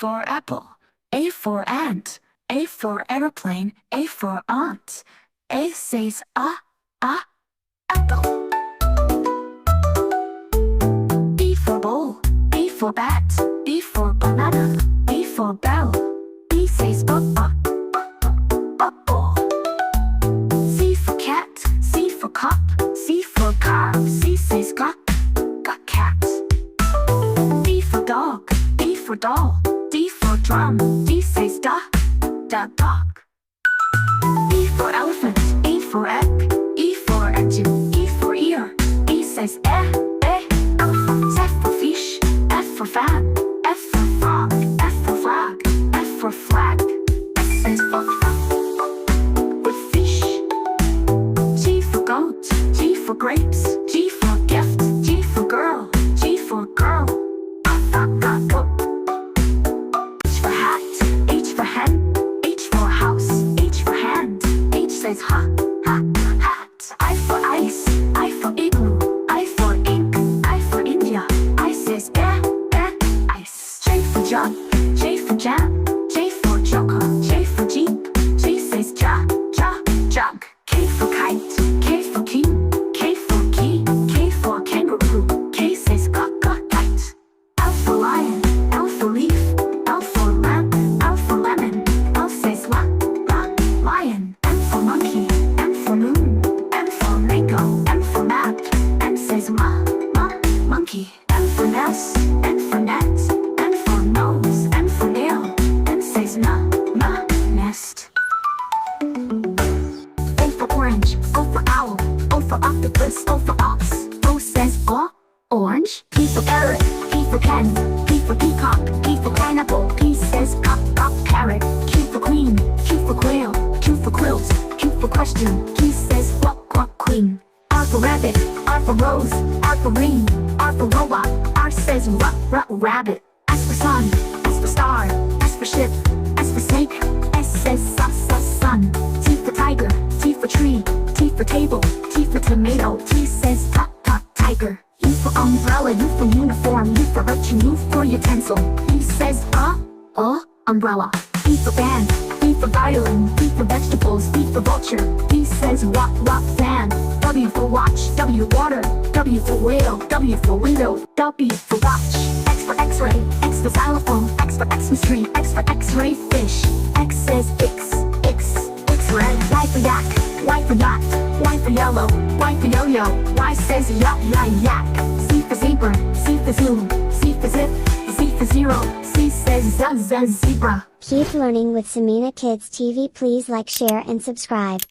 for apple. A for ant. A for aeroplane. A for aunt. A says apple. B for bowl. B for bat. B for banana. B for bell. B says bubble. C for cat. C for cup. C for car. C says got cat. D for dog. D for doll. D for drum. D says dog. E for elephant. E for egg. E for engine. E for ear. E says elephant. F for fish. F for fan. F for frog. F for flag. F for flag. F says with fish. G for goat. G for grapes. G for gift. G for girl. G for girl. H for hat. H for hen. H for house. H for hand. H says hat. I for ice. I for igloo. I for ink. I for India. I says ice. J for jug. J for jam. J for joker. J for jeep. J says jug. K for kite. K for king. K for key. K for kangaroo. K says kite. L for lion. L for leaf. L for lamp. L for lemon. L says lion. M for monkey. M for moon. M for mango. M for map. M says monkey. M for nest. N for net. N for nose. M for nail. M says nest. O for orange. O for owl. O for octopus. O for ox. O says orange. P for parrot. P for pen. P for peacock. P for pineapple. P says carrot. Q for queen. Q for quail. Q for quilt. Q for question. Q says queen. R for rabbit. R for rose. R for ring. R for robot. R says rabbit. S for sun. S for star. S for ship. S for snake. S says sun. T for tiger. T for tree. T for table. T for tomato. T says tiger. U for umbrella. U for uniform. U for urchin. U for utensil. U says umbrella. V for band. V for violin. V for vegetables. V for vulture. V says rock fan. W for watch. W water. W for whale. W for window. W for watch. X for x-ray. X for xylophone. X for Xmas tree. X for x-ray fish. X says X-ray. Y for yak. Y for yacht. Y for yellow. Y for yo-yo. Y says yak. Z for zebra. Z for zoom. Z for zip. Z for zero. Z says zebra. Keep learning with Samina Kids TV. Please like, share and subscribe.